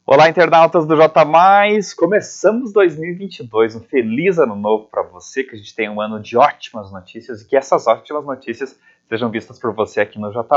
Olá, internautas do J+, começamos 2022, um feliz ano novo para você, que a gente tenha um ano de ótimas notícias e que essas ótimas notícias sejam vistas por você aqui no J+.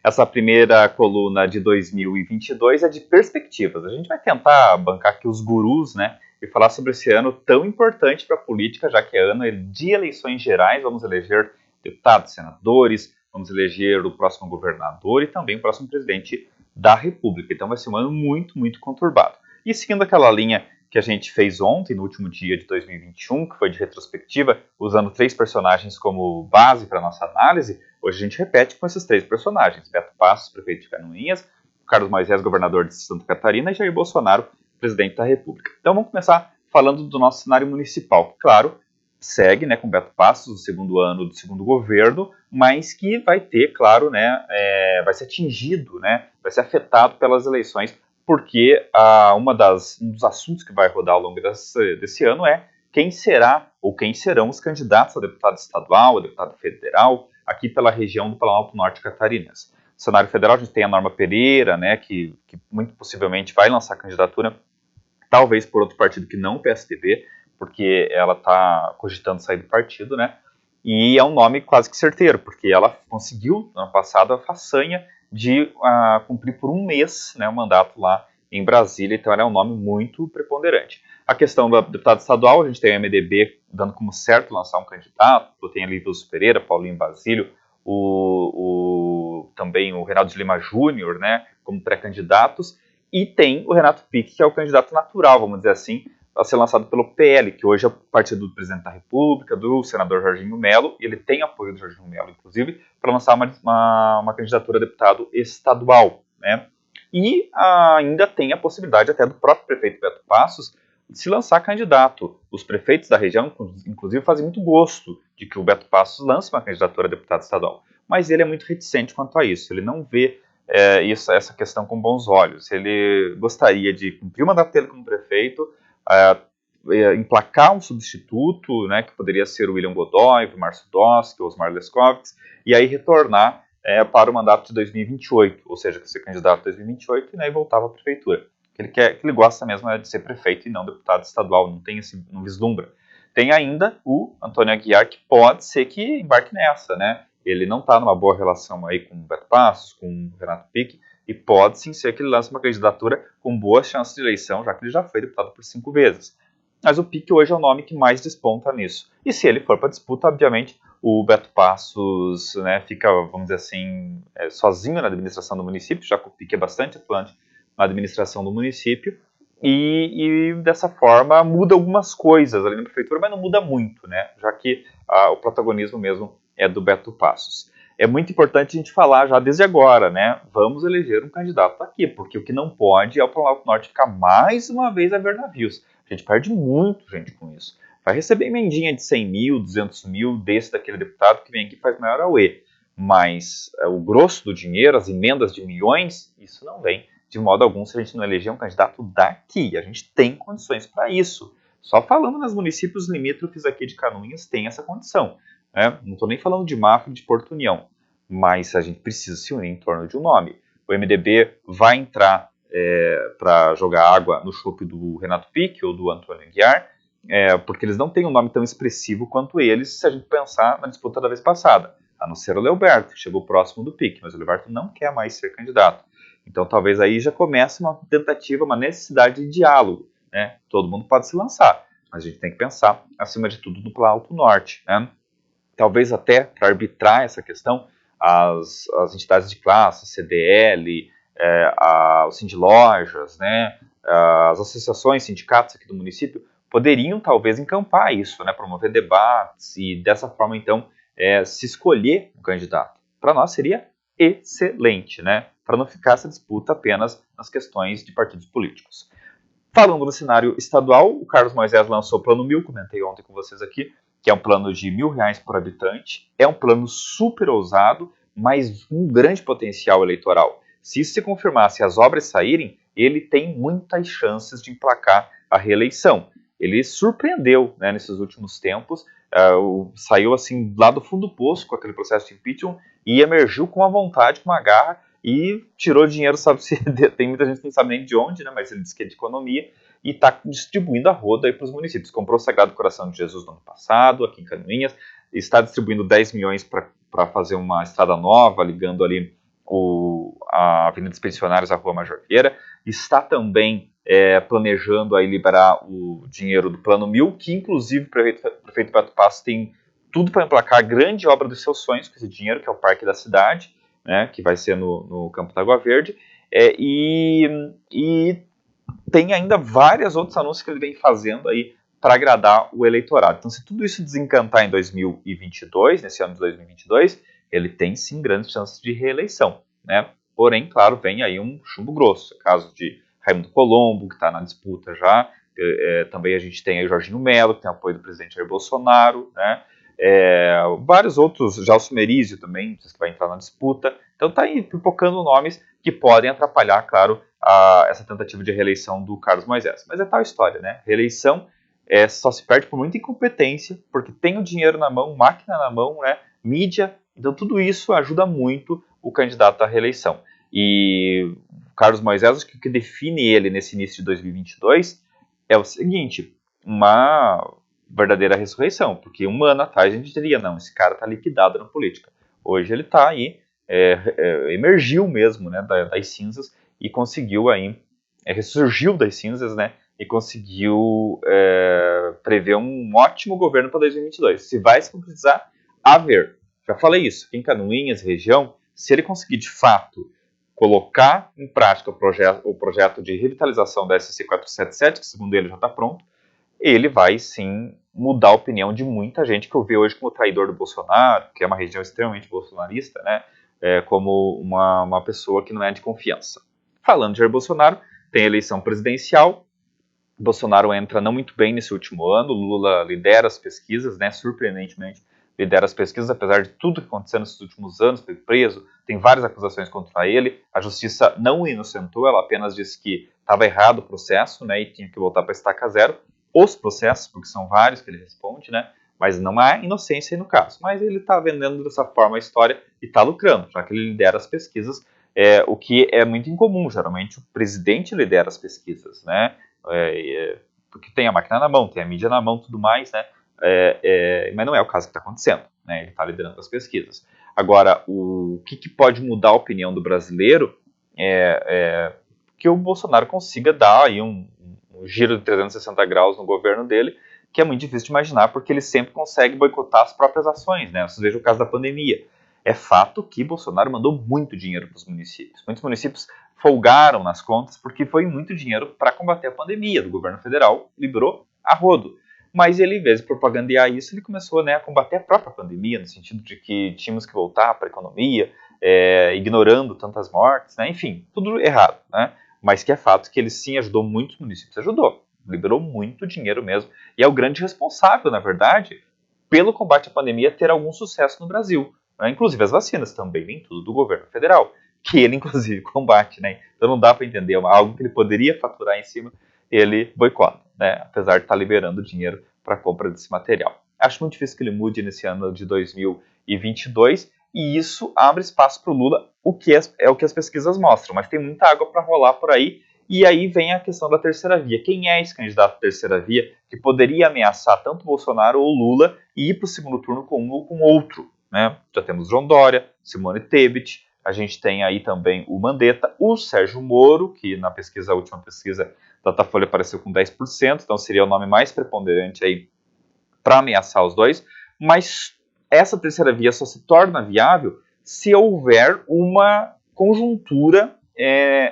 Essa primeira coluna de 2022 é de perspectivas. A gente vai tentar bancar aqui os gurus, né, e falar sobre esse ano tão importante para a política, já que é ano de eleições gerais, vamos eleger deputados, senadores, vamos eleger o próximo governador e também o próximo presidente da República. Então vai ser um ano muito, muito conturbado. E seguindo aquela linha que a gente fez ontem, no último dia de 2021, que foi de retrospectiva, usando 3 personagens como base para nossa análise, hoje a gente repete com esses 3 personagens: Beto Passos, prefeito de Canoinhas, Carlos Moisés, governador de Santa Catarina, e Jair Bolsonaro, presidente da República. Então vamos começar falando do nosso cenário municipal, que, claro, segue, né, com Beto Passos, o segundo ano do segundo governo, mas que vai ter, claro, né, vai ser atingido, né, vai ser afetado pelas eleições, porque um dos assuntos que vai rodar ao longo desse ano é quem será ou quem serão os candidatos a deputado estadual, a deputado federal, aqui pela região do Planalto Norte catarinense. No cenário federal, a gente tem a Norma Pereira, né, que muito possivelmente vai lançar candidatura, talvez por outro partido que não o PSDB, porque ela está cogitando sair do partido, né? E é um nome quase que certeiro, porque ela conseguiu, no ano passado, a façanha de cumprir por um mês, né, o mandato lá em Brasília, então ela é um nome muito preponderante. A questão do deputado estadual, a gente tem o MDB dando como certo lançar um candidato, tem ali Lúcio Pereira, Paulinho Basílio, também o Reinaldo de Lima Júnior, né, como pré-candidatos, e tem o Renato Pique, que é o candidato natural, vamos dizer assim, a ser lançado pelo PL, que hoje é o partido do presidente da República, do senador Jorginho Melo, e ele tem apoio do Jorginho Melo, inclusive, para lançar uma candidatura a deputado estadual, né? E ainda tem a possibilidade até do próprio prefeito Beto Passos de se lançar candidato. Os prefeitos da região, inclusive, fazem muito gosto de que o Beto Passos lance uma candidatura a deputado estadual, mas ele é muito reticente quanto a isso, ele não vê essa questão com bons olhos. Ele gostaria de cumprir o mandato dele como prefeito, emplacar um substituto, né, que poderia ser o William Godoy, o Márcio Doski, o Osmar Leskovitz, e aí retornar para o mandato de 2028, ou seja, ser candidato em 2028 e voltar para a prefeitura. Que ele gosta mesmo de ser prefeito e não deputado estadual, não vislumbra. Tem ainda o Antônio Aguiar, que pode ser que embarque nessa, né? Ele não está numa boa relação aí com o Beto Passos, com o Renato Pique, e pode sim ser que ele lance uma candidatura com boas chances de eleição, já que ele já foi deputado por 5 vezes. Mas o Pique hoje é o nome que mais desponta nisso. E se ele for para disputa, obviamente, o Beto Passos, né, fica, vamos dizer assim, sozinho na administração do município, já que o Pique é bastante atuante na administração do município, e dessa forma muda algumas coisas ali na prefeitura, mas não muda muito, né, já que o protagonismo mesmo é do Beto Passos. É muito importante a gente falar já desde agora, né? Vamos eleger um candidato aqui, porque o que não pode é o Planalto Norte ficar mais uma vez a ver navios. A gente perde muito, gente, com isso. Vai receber emendinha de 100 mil, 200 mil daquele deputado que vem aqui e faz maior auê. Mas o grosso do dinheiro, as emendas de milhões, isso não vem de modo algum se a gente não eleger um candidato daqui. A gente tem condições para isso. Só falando nos municípios limítrofes aqui de Canoinhas tem essa condição. Não estou nem falando de Mafra e de Porto União, mas a gente precisa se unir em torno de um nome. O MDB vai entrar para jogar água no chope do Renato Pique ou do Antônio Aguiar, porque eles não têm um nome tão expressivo quanto eles, se a gente pensar na disputa da vez passada, a não ser o Leoberto, que chegou próximo do Pique, mas o Leoberto não quer mais ser candidato. Então talvez aí já comece uma tentativa, uma necessidade de diálogo, né? Todo mundo pode se lançar, mas a gente tem que pensar, acima de tudo, no Planalto Norte, né? Talvez até para arbitrar essa questão, as entidades de classe, CDL, o Sindilojas, né, as associações, sindicatos aqui do município, poderiam talvez encampar isso, né, promover debates e dessa forma, então, se escolher um candidato. Para nós seria excelente, né, para não ficar essa disputa apenas nas questões de partidos políticos. Falando no cenário estadual, o Carlos Moisés lançou o Plano 1000, comentei ontem com vocês aqui, que é um plano de R$1.000 por habitante. É um plano super ousado, mas um grande potencial eleitoral. Se isso se confirmar, se as obras saírem, ele tem muitas chances de emplacar a reeleição. Ele surpreendeu, né, nesses últimos tempos, saiu assim lá do fundo do poço com aquele processo de impeachment e emergiu com uma vontade, com uma garra e tirou dinheiro, sabe-se, tem muita gente que não sabe nem de onde, né, mas ele disse que é de economia, e está distribuindo a roda aí para os municípios. Comprou o Sagrado Coração de Jesus no ano passado, aqui em Canoinhas, está distribuindo 10 milhões para fazer uma estrada nova, ligando ali a Avenida dos Pensionários à Rua Major Vieira, está também planejando aí liberar o dinheiro do Plano 1000, que inclusive o prefeito Beto Passo tem tudo para emplacar a grande obra dos seus sonhos com esse dinheiro, que é o Parque da Cidade, né, que vai ser no Campo da Água Verde, e tem ainda vários outros anúncios que ele vem fazendo aí para agradar o eleitorado. Então, se tudo isso desencantar em 2022, nesse ano de 2022, ele tem sim grandes chances de reeleição, né? Porém, claro, vem aí um chumbo grosso, caso de Raimundo Colombo, que está na disputa já, também a gente tem aí o Jorginho Melo, que tem apoio do presidente Jair Bolsonaro, né? Vários outros, Gelson Merizio também, que vai entrar na disputa. Então está aí pipocando nomes que podem atrapalhar, claro, essa tentativa de reeleição do Carlos Moisés. Mas é tal história, né? Reeleição só se perde por muita incompetência, porque tem o dinheiro na mão, máquina na mão, né? Mídia. Então tudo isso ajuda muito o candidato à reeleição. E o Carlos Moisés, acho que o que define ele nesse início de 2022 é o seguinte: uma verdadeira ressurreição, porque um ano atrás a gente diria, não, esse cara está liquidado na política. Hoje ele está aí, emergiu mesmo, né, das cinzas e conseguiu aí, ressurgiu das cinzas, né, e conseguiu prever um ótimo governo para 2022. Se vai se concretizar, a ver. Já falei isso, aqui em Canoinhas, região, se ele conseguir de fato colocar em prática o projeto de revitalização da SC 477, que segundo ele já está pronto, ele vai sim mudar a opinião de muita gente que eu vejo hoje como traidor do Bolsonaro, que é uma região extremamente bolsonarista, né, como uma pessoa que não é de confiança. Falando de Jair Bolsonaro, tem a eleição presidencial, Bolsonaro entra não muito bem nesse último ano, Lula lidera as pesquisas, né, surpreendentemente lidera as pesquisas, apesar de tudo que aconteceu nesses últimos anos, foi preso, tem várias acusações contra ele, a justiça não o inocentou, ela apenas disse que estava errado o processo, né, e tinha que voltar para estaca zero, os processos, porque são vários que ele responde, né, mas não há inocência aí no caso. Mas ele está vendendo dessa forma a história e está lucrando, já que ele lidera as pesquisas, o que é muito incomum. Geralmente o presidente lidera as pesquisas, né, porque tem a máquina na mão, tem a mídia na mão, tudo mais, né, mas não é o caso que está acontecendo, né, ele está liderando as pesquisas. Agora, o que pode mudar a opinião do brasileiro que o Bolsonaro consiga dar aí um giro de 360 graus no governo dele, que é muito difícil de imaginar, porque ele sempre consegue boicotar as próprias ações, né? Vocês vejam o caso da pandemia. É fato que Bolsonaro mandou muito dinheiro para os municípios. Muitos municípios folgaram nas contas porque foi muito dinheiro para combater a pandemia. Do governo federal liberou a rodo. Mas ele, em vez de propagandear isso, ele começou, né, a combater a própria pandemia, no sentido de que tínhamos que voltar para a economia, ignorando tantas mortes, né? Enfim, tudo errado, né? Mas que é fato que ele sim ajudou muitos municípios, ajudou, liberou muito dinheiro mesmo, e é o grande responsável, na verdade, pelo combate à pandemia ter algum sucesso no Brasil, né? Inclusive as vacinas também, vem tudo do governo federal, que ele inclusive combate, né? Então não dá para entender, algo que ele poderia faturar em cima, ele boicota, né? Apesar de estar liberando dinheiro para a compra desse material. Acho muito difícil que ele mude nesse ano de 2022, e isso abre espaço para o Lula, o que é o que as pesquisas mostram, mas tem muita água para rolar por aí, e aí vem a questão da terceira via. Quem é esse candidato à terceira via que poderia ameaçar tanto Bolsonaro ou Lula e ir para o segundo turno com um ou com outro? Né? Já temos João Dória, Simone Tebet, a gente tem aí também o Mandetta, o Sérgio Moro, que na pesquisa, a última pesquisa da Datafolha apareceu com 10%, então seria o nome mais preponderante aí para ameaçar os dois, mas essa terceira via só se torna viável se houver uma conjuntura,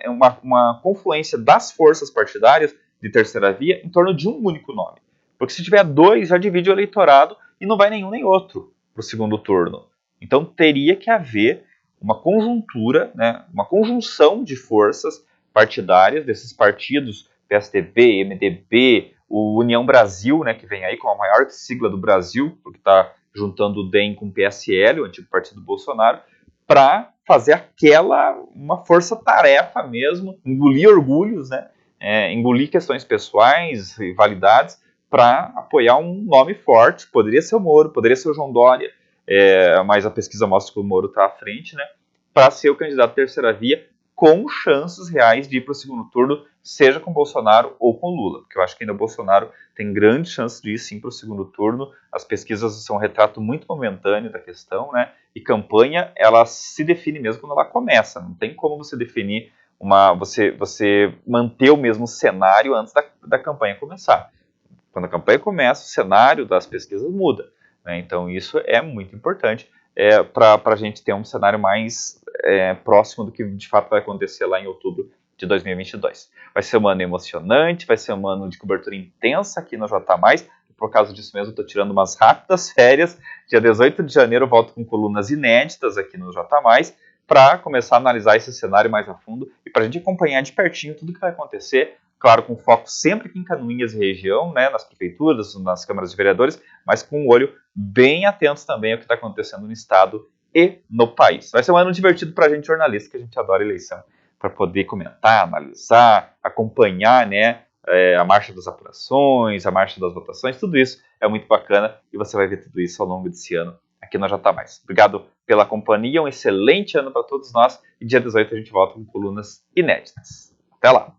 uma confluência das forças partidárias de terceira via em torno de um único nome. Porque se tiver dois, já divide o eleitorado e não vai nenhum nem outro para o segundo turno. Então teria que haver uma conjuntura, né, uma conjunção de forças partidárias desses partidos, PSDB, MDB, o União Brasil, né, que vem aí com a maior sigla do Brasil, porque está juntando o DEM com o PSL, o antigo partido do Bolsonaro, para fazer uma força-tarefa mesmo, engolir orgulhos, né, engolir questões pessoais, rivalidades, para apoiar um nome forte. Poderia ser o Moro, poderia ser o João Dória, mas a pesquisa mostra que o Moro está à frente, né, para ser o candidato terceira via com chances reais de ir para o segundo turno, seja com Bolsonaro ou com Lula, porque eu acho que ainda o Bolsonaro tem grande chance de ir sim para o segundo turno. As pesquisas são um retrato muito momentâneo da questão, né? E campanha, ela se define mesmo quando ela começa, não tem como você definir você manter o mesmo cenário antes da campanha começar. Quando a campanha começa, o cenário das pesquisas muda, né? Então isso é muito importante para a gente ter um cenário mais próximo do que de fato vai acontecer lá em outubro de 2022. Vai ser um ano emocionante, vai ser um ano de cobertura intensa aqui no J+, por causa disso mesmo, estou tirando umas rápidas férias. Dia 18 de janeiro eu volto com colunas inéditas aqui no J+, para começar a analisar esse cenário mais a fundo e para a gente acompanhar de pertinho tudo que vai acontecer, claro, com foco sempre aqui em Canoinhas e região, né, nas prefeituras, nas câmaras de vereadores, mas com um olho bem atentos também ao que está acontecendo no estado e no país. Vai ser um ano divertido para a gente jornalista, que a gente adora eleição, para poder comentar, analisar, acompanhar, né, a marcha das apurações, a marcha das votações, tudo isso é muito bacana e você vai ver tudo isso ao longo desse ano aqui no J+. Obrigado pela companhia, um excelente ano para todos nós e dia 18 a gente volta com colunas inéditas. Até lá!